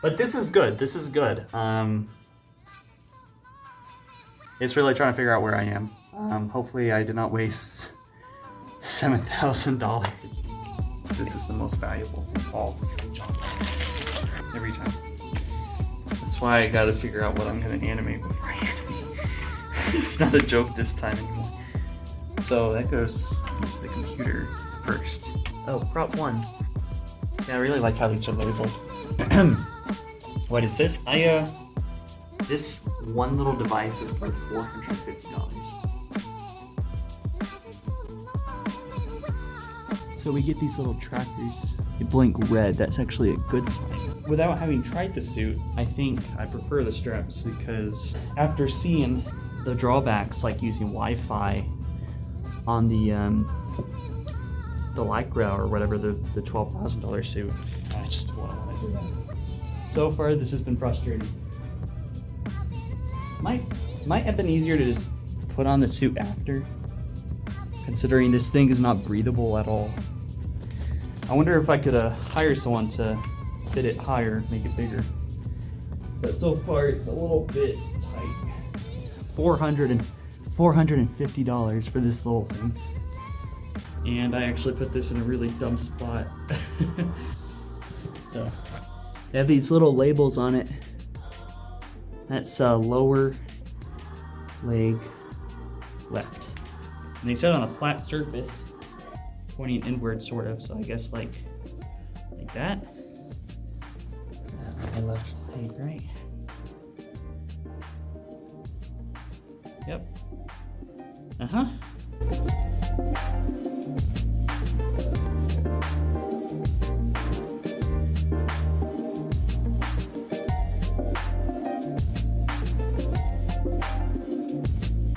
But this is good. This is good. It's really trying to figure out where I am. Hopefully I did not waste $7,000. This is the most valuable of all. This is junk. Every time. That's why I gotta figure out what I'm gonna animate before I animate. It's not a joke this time anymore. So that goes to the computer first. Oh, prop 1. Yeah, I really like how these are labeled. What is this? This one little device is worth $450. So we get these little trackers. They blink red. That's actually a good sign. Without having tried the suit, I think I prefer the straps because after seeing the drawbacks, like using Wi-Fi on the Lycra or whatever, the $12,000 suit, I just don't want to do that. So far, this has been frustrating. Might have been easier to just put on the suit after, considering this thing is not breathable at all. I wonder if I could hire someone to fit it higher, make it bigger. But so far, it's a little bit tight. $450 for this little thing. And I actually put this in a really dumb spot. So, they have these little labels on it. That's lower leg left. And they said on a flat surface, pointing inward sort of, so I guess like that. My left leg right. Yep. Uh-huh.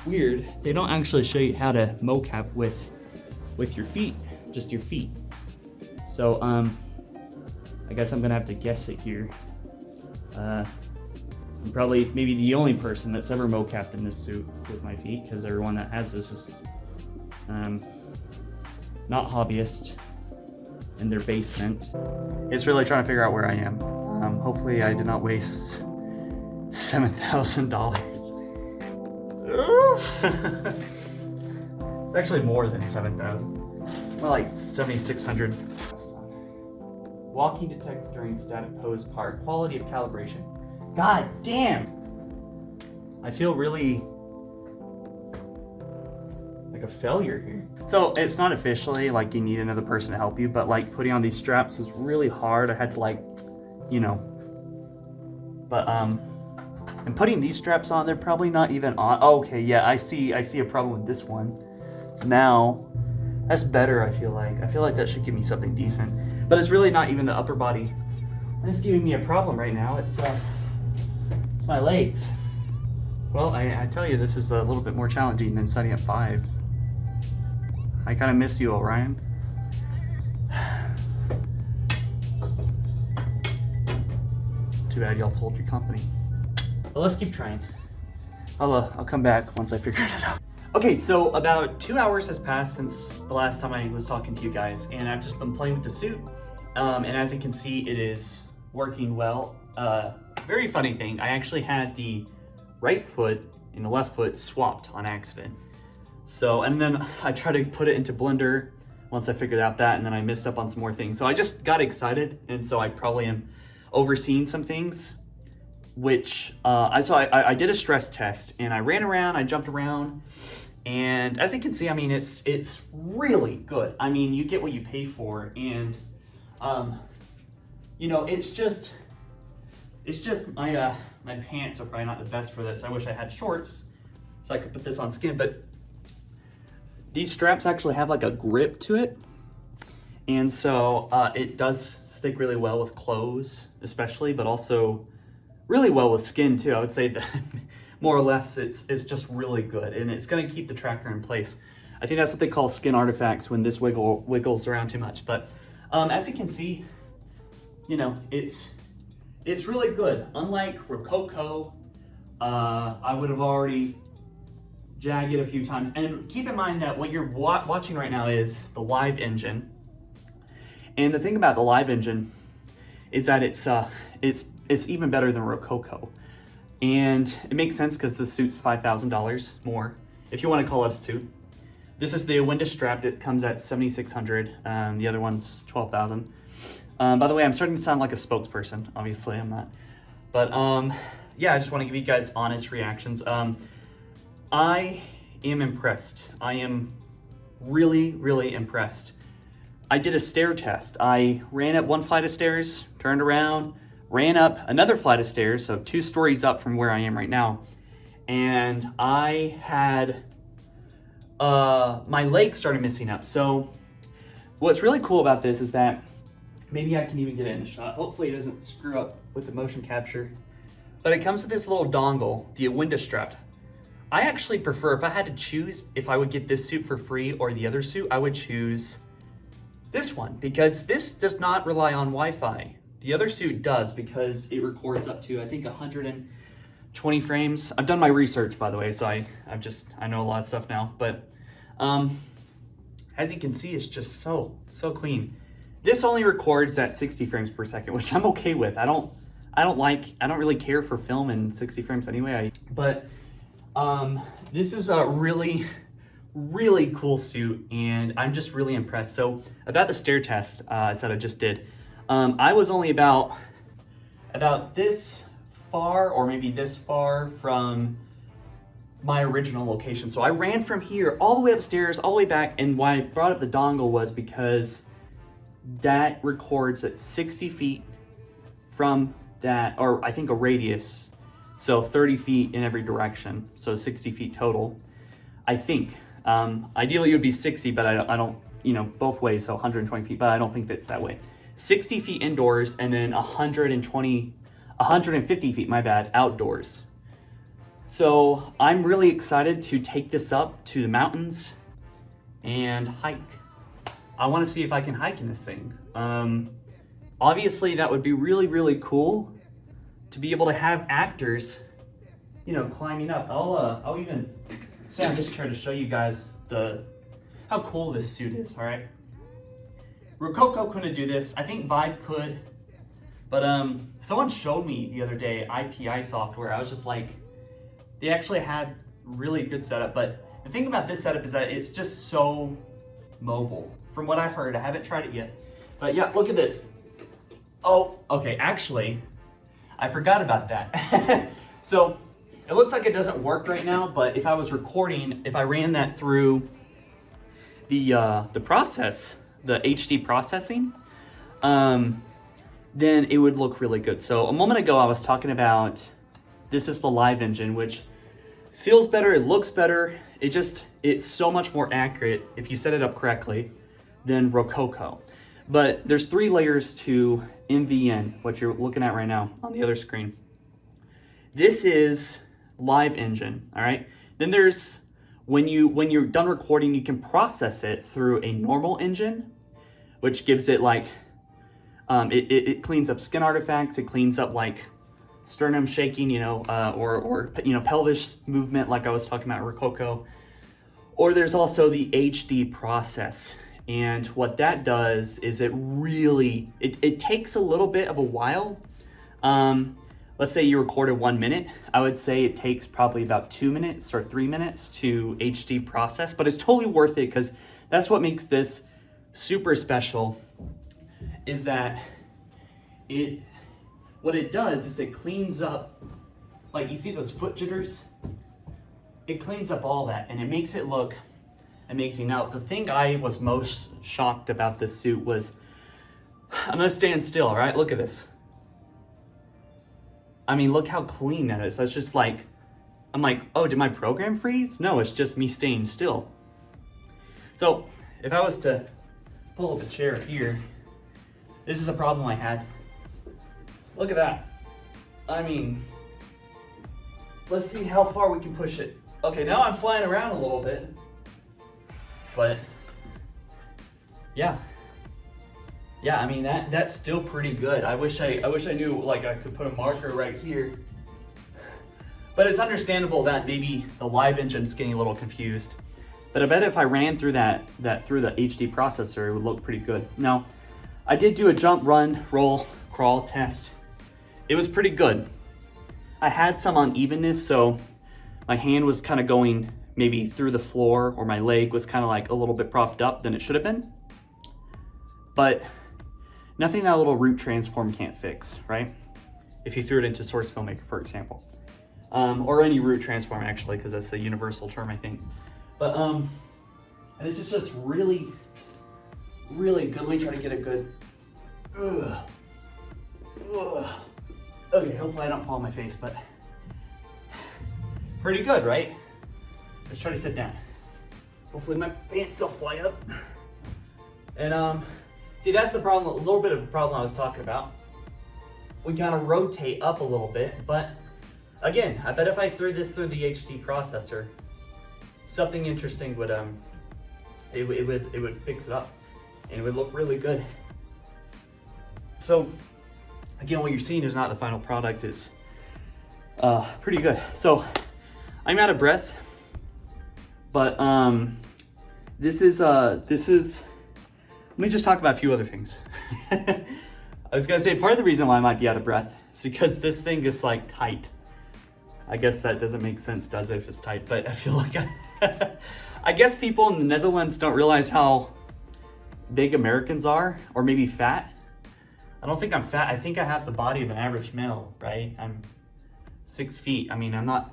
Weird, they don't actually show you how to mocap with your feet, just your feet. So I guess I'm gonna have to guess it here. I'm probably maybe the only person that's ever mocapped in this suit with my feet, because everyone that has this is not hobbyist in their basement. It's really trying to figure out where I am. Hopefully I did not waste $7,000. It's actually more than 7,000. More like 7,600. Walking detected during static pose part. Quality of calibration. God damn! I feel really like a failure here. So it's not officially like you need another person to help you, but like putting on these straps is really hard. I had to like, you know, but and putting these straps on, they're probably not even on. Oh, okay, yeah, I see a problem with this one. Now, that's better, I feel like. I feel like that should give me something decent. But it's really not even the upper body that's giving me a problem right now. It's my legs. Well, I tell you, this is a little bit more challenging than setting up 5. I kind of miss you, Orion. Too bad y'all sold your company. Well, let's keep trying. I'll come back once I figure it out. Okay, so about 2 hours has passed since the last time I was talking to you guys, and I've just been playing with the suit. And as you can see, it is working well. Very funny thing, I actually had the right foot and the left foot swapped on accident. So, and then I tried to put it into Blender once I figured out that, and then I messed up on some more things. So I just got excited, and so I probably am overseeing some things, which I did a stress test, and I ran around, I jumped around, and as you can see, I mean, it's really good. I mean, you get what you pay for, and you know, it's just my pants are probably not the best for this. I wish I had shorts so I could put this on skin, but these straps actually have like a grip to it, and so it does stick really well with clothes, especially, but also really well with skin too. I would say that more or less it's just really good, and it's going to keep the tracker in place. I think that's what they call skin artifacts when this wiggles around too much. But as you can see, you know, it's really good. Unlike Rococo, I would have already jagged it a few times. And keep in mind that what you're watching right now is the live engine. And the thing about the live engine is that it's even better than Rococo. And it makes sense because the suit's $5,000 more, if you want to call it a suit. This is the Awinda strap. It comes at $7,600. The other one's $12,000. By the way, I'm starting to sound like a spokesperson. Obviously, I'm not. But yeah, I just want to give you guys honest reactions. I am impressed. I am really, really impressed. I did a stair test. I ran up one flight of stairs, turned around, ran up another flight of stairs, so 2 stories up from where I am right now. And I had, my legs started messing up. So what's really cool about this is that, maybe I can even get it in the shot. Hopefully it doesn't screw up with the motion capture. But it comes with this little dongle, the Awinda strap. I actually prefer, if I had to choose if I would get this suit for free or the other suit, I would choose this one, because this does not rely on Wi-Fi. The other suit does, because it records up to, I think, 120 frames. I've done my research, by the way, so I know a lot of stuff now. But as you can see, it's just so clean. This only records at 60 frames per second, which I'm okay with. I don't really care for film in 60 frames anyway. But this is a really cool suit, and I'm just really impressed. So about the stair test I said I just did, I was only about this far, or maybe this far from my original location. So I ran from here all the way upstairs, all the way back, and why I brought up the dongle was because that records at 60 feet from that, or I think a radius, so 30 feet in every direction, so 60 feet total, I think. Ideally it would be 60, but I don't, both ways, so 120 feet, but I don't think that's that way. 60 feet indoors, and then 150 feet, my bad, outdoors. So I'm really excited to take this up to the mountains and hike. I want to see if I can hike in this thing. Obviously that would be really cool to be able to have actors, climbing up. I'll even say, I'm just trying to show you guys how cool this suit is. All right, Rococo couldn't do this. I think Vive could, but someone showed me the other day IPI software. I was just like, they actually had really good setup. But the thing about this setup is that it's just so mobile. From what I heard, I haven't tried it yet. But yeah, look at this. Oh, okay, actually, I forgot about that. So it looks like it doesn't work right now, but if I was recording, if I ran that through the process, the HD processing, then it would look really good. So a moment ago, I was talking about, this is the live engine, which feels better, it looks better. It's so much more accurate if you set it up correctly than Rococo. But there's 3 layers to MVN, what you're looking at right now on the other screen. This is live engine, all right? Then there's, when you're done recording, you can process it through a normal engine, which gives it like, it cleans up skin artifacts, it cleans up like sternum shaking, or pelvis movement, like I was talking about Rococo. Or there's also the HD process. And what that does is it takes a little bit of a while. Let's say you recorded 1 minute. I would say it takes probably about 2 minutes or 3 minutes to HD process, but it's totally worth it, because that's what makes this super special, is that what it does is it cleans up, like you see those foot jitters? It cleans up all that, and it makes it look amazing. Now, the thing I was most shocked about this suit was, I'm gonna stand still, all right? Look at this. I mean, look how clean that is. That's just like, I'm like, oh, did my program freeze? No, it's just me staying still. So if I was to pull up a chair here, this is a problem I had. Look at that. I mean, let's see how far we can push it. Okay, now I'm flying around a little bit. But yeah, I mean, that's still pretty good. I wish I knew, like, I could put a marker right here. But it's understandable that maybe the live engine's getting a little confused. But I bet if I ran through that through the HD processor, it would look pretty good. Now, I did do a jump, run, roll, crawl, crawl test, it was pretty good. I had some unevenness, so my hand was kind of going maybe through the floor, or my leg was kind of like a little bit propped up than it should have been. But nothing that little root transform can't fix, right? If you threw it into Source Filmmaker, for example. Or any root transform, actually, because that's a universal term, I think. But, and this is just really, really good. Let me try to get a good, Okay, hopefully I don't fall on my face, but pretty good, right? Let's try to sit down. Hopefully my pants don't fly up. And see, that's the problem, a little bit of a problem I was talking about. We gotta rotate up a little bit, but again, I bet if I threw this through the HD processor, something interesting would it would fix it up, and it would look really good. So again, what you're seeing is not the final product. It's pretty good. So I'm out of breath, but this is let me just talk about a few other things. I was gonna say, part of the reason why I might be out of breath is because this thing is like tight. I guess that doesn't make sense, does it, if it's tight? But I feel like I guess people in the Netherlands don't realize how big Americans are, or maybe fat. I don't think I'm fat. I think I have the body of an average male, right? I'm 6 feet. I mean, I'm not,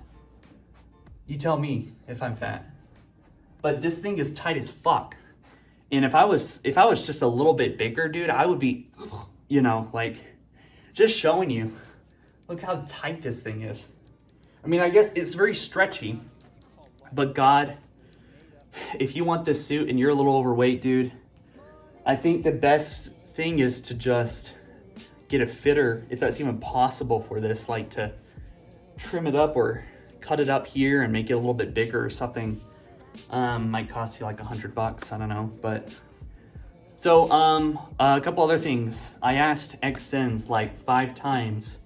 you tell me if I'm fat. But this thing is tight as fuck. And if I was just a little bit bigger, dude, I would be, you know, like, just showing you, look how tight this thing is. I mean, I guess it's very stretchy, but God, if you want this suit and you're a little overweight, dude, I think the best thing is to just get a fitter, if that's even possible for this, like to trim it up or cut it up here and make it a little bit bigger or something. Might cost you like $100, I don't know. But so a couple other things. I asked Xsens like 5 times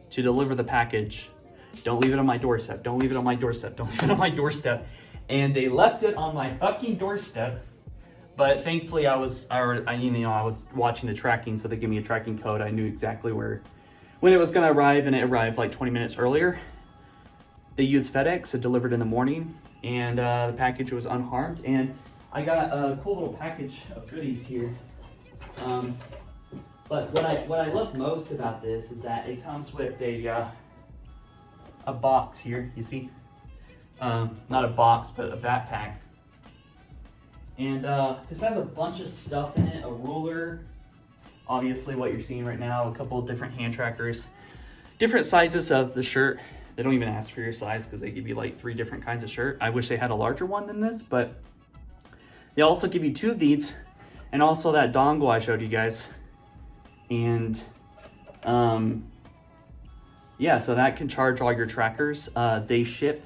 to deliver the package. Don't leave it on my doorstep. Don't leave it on my doorstep. Don't leave it on my doorstep. And they left it on my fucking doorstep. But thankfully I was watching the tracking, so they gave me a tracking code. I knew exactly when it was gonna arrive, and it arrived like 20 minutes earlier. They used FedEx, it delivered in the morning, and the package was unharmed. And I got a cool little package of goodies here. But what I love most about this is that it comes with a box here, you see? Not a box, but a backpack. And this has a bunch of stuff in it, a ruler, obviously what you're seeing right now, a couple of different hand trackers, different sizes of the shirt. They don't even ask for your size because they give you like 3 different kinds of shirt. I wish they had a larger one than this, but they also give you 2 of these, and also that dongle I showed you guys. And yeah, so that can charge all your trackers. They ship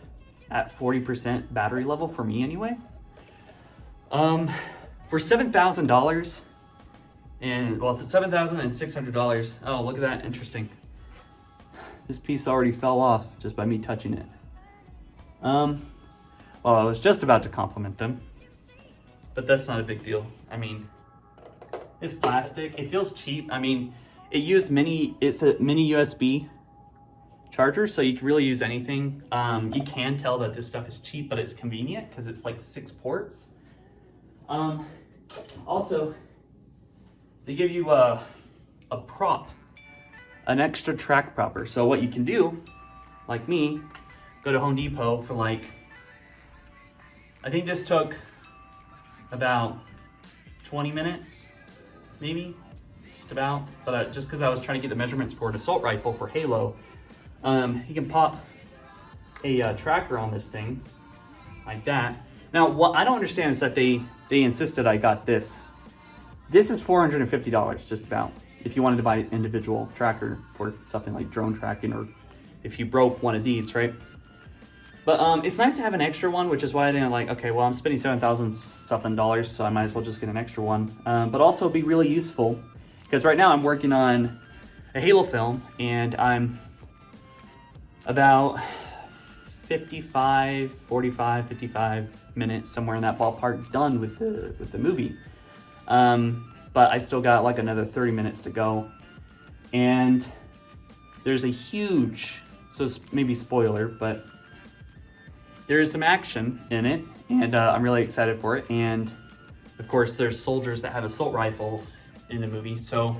at 40% battery level for me anyway. For $7,000, and well, $7,600. Oh, look at that, interesting. This piece already fell off just by me touching it. Well, I was just about to compliment them, but that's not a big deal. I mean, it's plastic, it feels cheap. I mean, it's a mini USB charger, so you can really use anything. You can tell that this stuff is cheap, but it's convenient because it's like 6 ports. Also, they give you a prop, an extra track propper. So what you can do, like me, go to Home Depot for like, I think this took about 20 minutes, maybe, just about. But just because I was trying to get the measurements for an assault rifle for Halo, you can pop a tracker on this thing, like that. Now, what I don't understand is that they insisted I got this. This is $450, just about, if you wanted to buy an individual tracker for something like drone tracking, or if you broke one of these, right? But it's nice to have an extra one, which is why I didn't like, okay, well, I'm spending $7,000 something, so I might as well just get an extra one. But also be really useful, because right now I'm working on a Halo film, and I'm about 45 minutes, somewhere in that ballpark, done with the movie. But I still got like another 30 minutes to go. And there's a huge, so maybe spoiler, but there is some action in it, and I'm really excited for it. And of course, there's soldiers that have assault rifles in the movie, so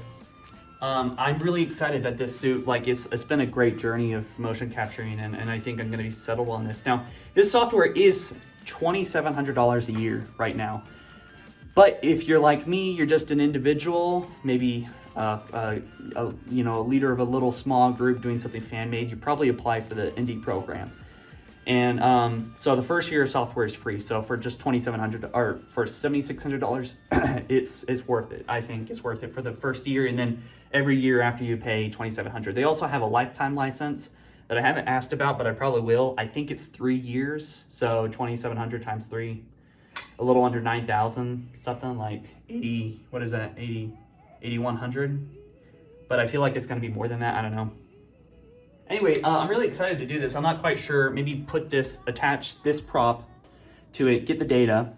I'm really excited that this suit, like, it's been a great journey of motion capturing, and I think I'm going to be settled on this. Now, this software is $2,700 a year right now, but if you're like me, you're just an individual, maybe you know, a leader of a little small group doing something fan-made, you probably apply for the indie program. And so the first year of software is free. So for just $2,700 or for $7,600, it's worth it. I think it's worth it for the first year, and then every year after you pay $2,700. They also have a lifetime license that I haven't asked about, but I probably will. I think it's 3 years, so $2,700 times 3, a little under 9,000, something like 80. What is that? 8,100. But I feel like it's going to be more than that. I don't know. Anyway, I'm really excited to do this. I'm not quite sure. Maybe attach this prop to it, get the data,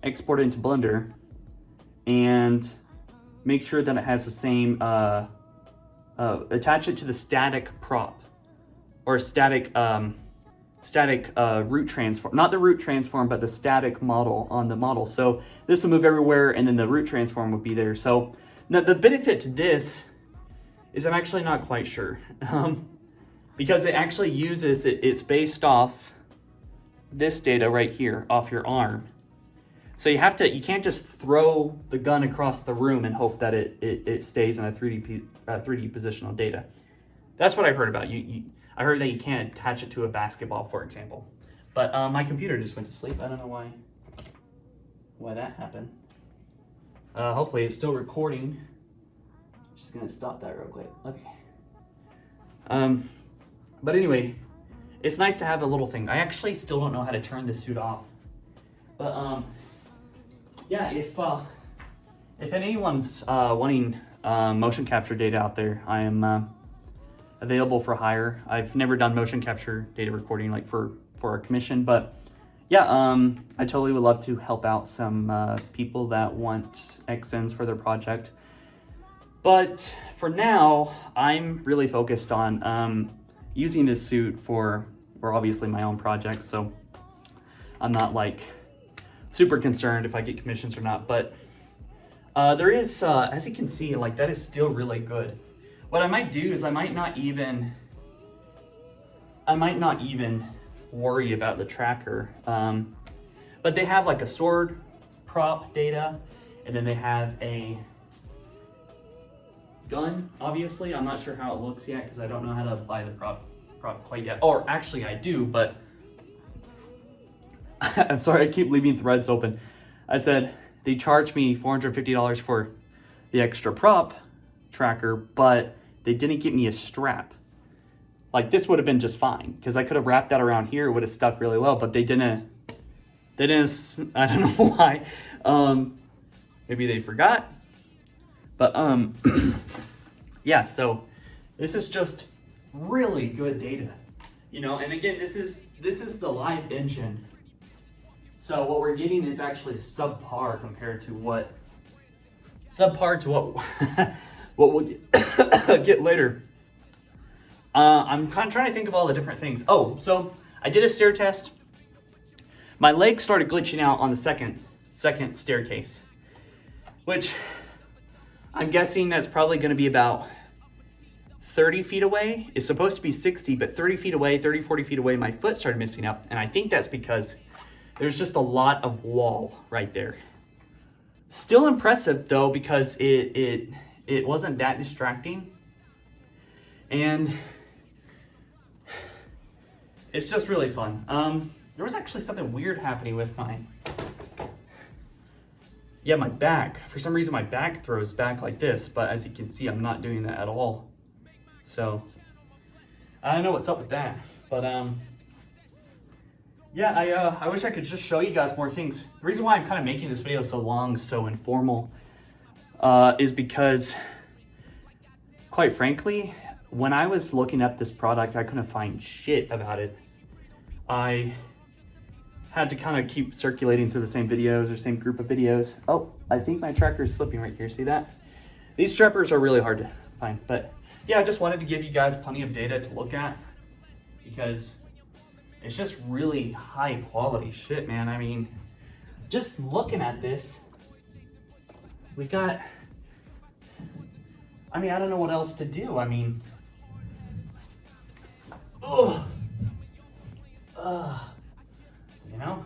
export it into Blender, and make sure that it has the same, attach it to the static prop, or static root transform, not the root transform, but the static model on the model. So this will move everywhere, and then the root transform would be there. So now the benefit to this is I'm actually not quite sure. Because it actually uses, it's based off this data right here, off your arm. So you can't just throw the gun across the room and hope that it stays in a 3D positional data. That's what I heard about. I heard that you can't attach it to a basketball, for example. But my computer just went to sleep. I don't know why that happened. Hopefully it's still recording. Just gonna stop that real quick. Okay. But anyway, it's nice to have a little thing. I actually still don't know how to turn this suit off. But yeah, if anyone's wanting motion capture data out there, I am available for hire. I've never done motion capture data recording like for a commission, but yeah, I totally would love to help out some people that want Xsens for their project. But for now, I'm really focused on using this suit for obviously my own project, so I'm not like super concerned if I get commissions or not. But there is, as you can see, like that is still really good. What I might do is I might not even worry about the tracker. But they have like a sword prop data, and then they have a gun, obviously. I'm not sure how it looks yet because I don't know how to apply the prop quite yet. Or actually I do, but I'm sorry, I keep leaving threads open. I said they charged me $450 for the extra prop tracker, but they didn't get me a strap. Like this would have been just fine because I could have wrapped that around here. It would have stuck really well, but they didn't, I don't know why. Maybe they forgot. But yeah, so this is just really good data, you know. And again, this is the live engine. So what we're getting is actually subpar compared to what what we'll get later. I'm kind of trying to think of all the different things. Oh, so I did a stair test. My leg started glitching out on the second staircase, which I'm guessing that's probably going to be about 30 feet away. It's supposed to be 60, but 30 feet away, 30, 40 feet away, my foot started messing up. And I think that's because there's just a lot of wall right there. Still impressive though, because it wasn't that distracting. And it's just really fun. There was actually something weird happening with my back. For some reason, my back throws back like this, but as you can see, I'm not doing that at all. So I don't know what's up with that, but yeah, I wish I could just show you guys more things. The reason why I'm kind of making this video so long, so informal, is because, quite frankly, when I was looking up this product, I couldn't find shit about it. I had to kind of keep circulating through the same videos or same group of videos. Oh, I think my tracker is slipping right here. See that? These trappers are really hard to find, but yeah, I just wanted to give you guys plenty of data to look at because it's just really high quality shit, man. I mean, just looking at this, we got, I mean, I don't know what else to do. I mean, you know?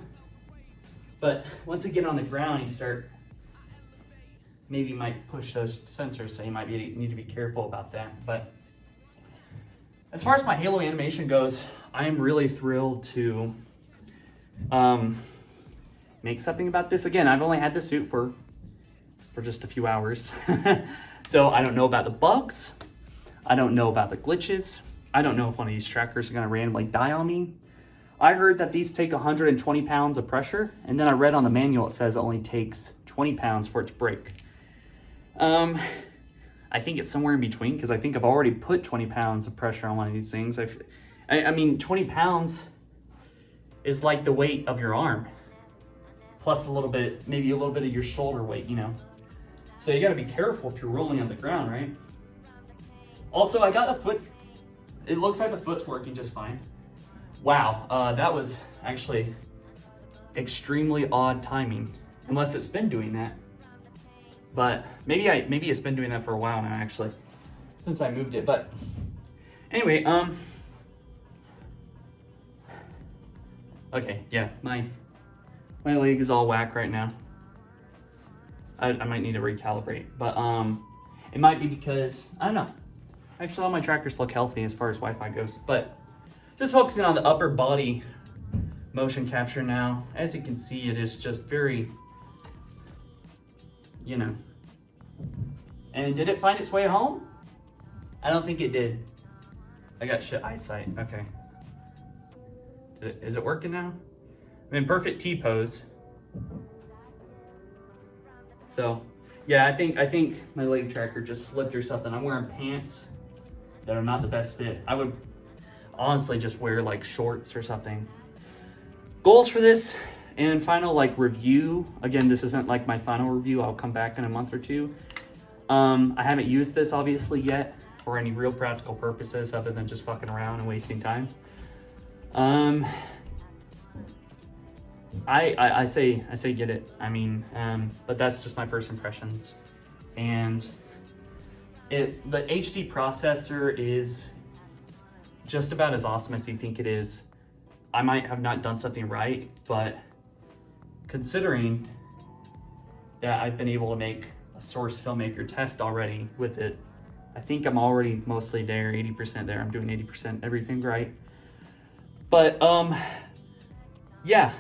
But once you get on the ground, you start, maybe you might push those sensors, so you might need to be careful about that. But as far as my Halo animation goes, I am really thrilled to make something about this. Again, I've only had the suit for just a few hours. So I don't know about the bugs. I don't know about the glitches. I don't know if one of these trackers are gonna randomly die on me. I heard that these take 120 pounds of pressure, and then I read on the manual it says it only takes 20 pounds for it to break. I think it's somewhere in between, because I think I've already put 20 pounds of pressure on one of these things. I mean, 20 pounds is like the weight of your arm, plus a little bit, maybe a little bit of your shoulder weight, you know? So you gotta be careful if you're rolling on the ground, right? Also, I got the foot, it looks like the foot's working just fine. Wow, that was actually extremely odd timing, unless it's been doing that. But maybe it's been doing that for a while now, actually, since I moved it. But anyway, okay, yeah, my leg is all whack right now. I might need to recalibrate, but it might be because, I don't know. Actually, all my trackers look healthy as far as Wi-Fi goes, but just focusing on the upper body motion capture now. As you can see, it is just very, you know. And did it find its way home? I don't think it did. I got shit eyesight, okay. Is it working now? I'm in perfect T-pose. So, yeah, I think my leg tracker just slipped or something. I'm wearing pants that are not the best fit. I would honestly just wear like shorts or something. Goals for this and final like review. Again, this isn't like my final review. I'll come back in a month or two. I haven't used this obviously yet for any real practical purposes other than just fucking around and wasting time. I say get it. I mean, but that's just my first impressions. And the HD processor is just about as awesome as you think it is. I might have not done something right, but considering that I've been able to make a source filmmaker test already with it, I think I'm already mostly there, 80% there. I'm doing 80% everything right. But yeah,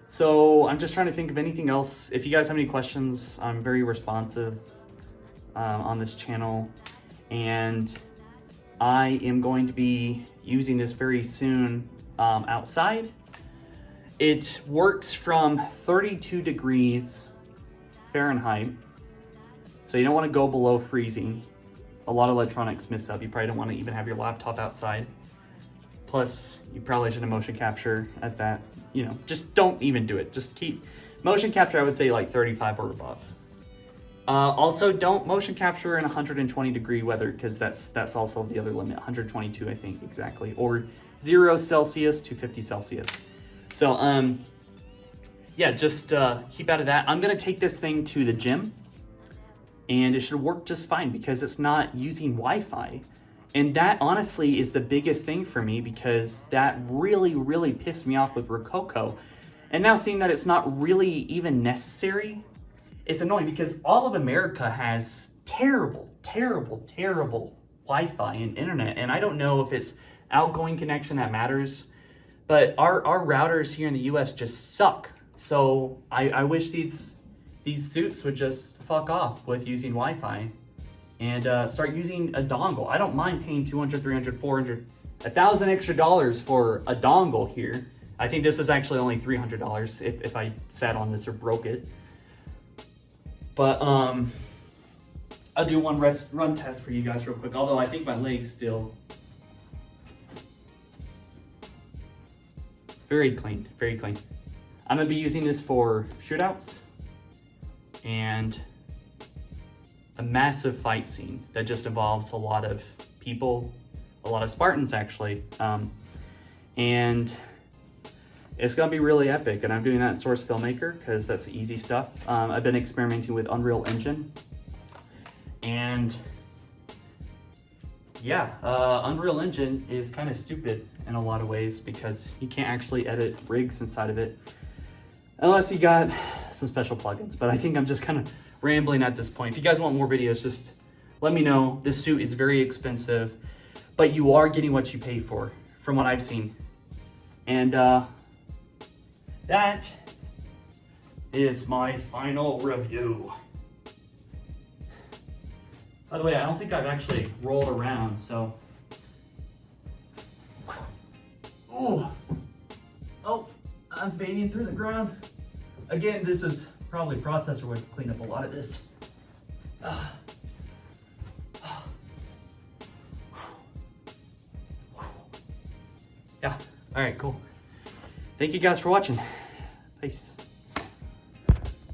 so I'm just trying to think of anything else. If you guys have any questions, I'm very responsive on this channel, and I am going to be using this very soon outside. It works from 32 degrees Fahrenheit, so you don't want to go below freezing. A lot of electronics miss up. You probably don't want to even have your laptop outside. Plus, you probably shouldn't motion capture at that. You know, just don't even do it. Just keep motion capture, I would say like 35 or above. Also, don't motion capture in 120 degree weather, because that's also the other limit, 122 I think exactly, or 0 Celsius to 50 Celsius. So yeah, just keep out of that. I'm gonna take this thing to the gym, and it should work just fine because it's not using Wi-Fi. And that honestly is the biggest thing for me, because that really pissed me off with Rococo. And now seeing that it's not really even necessary, it's annoying, because all of America has terrible Wi-Fi and internet. And I don't know if it's outgoing connection that matters, but our routers here in the US just suck. So I wish these suits would just fuck off with using Wi-Fi and start using a dongle. I don't mind paying $200, $300, $400, $1,000 extra for a dongle here. I think this is actually only $300 if I sat on this or broke it. But I'll do one run test for you guys real quick, although I think my leg's still very clean, very clean. I'm gonna be using this for shootouts, and a massive fight scene that just involves a lot of people, a lot of Spartans actually, and it's gonna be really epic. And I'm doing that in Source Filmmaker because that's the easy stuff. I've been experimenting with Unreal Engine, and yeah, Unreal Engine is kind of stupid in a lot of ways because you can't actually edit rigs inside of it unless you got some special plugins. But I think I'm just kind of rambling at this point. If you guys want more videos, just let me know. This suit is very expensive, but you are getting what you pay for, from what I've seen. And that is my final review. By the way, I don't think I've actually rolled around, so. Oh, I'm fading through the ground. Again, this is probably processor would clean up a lot of this. Yeah, all right, cool. Thank you guys for watching. Peace.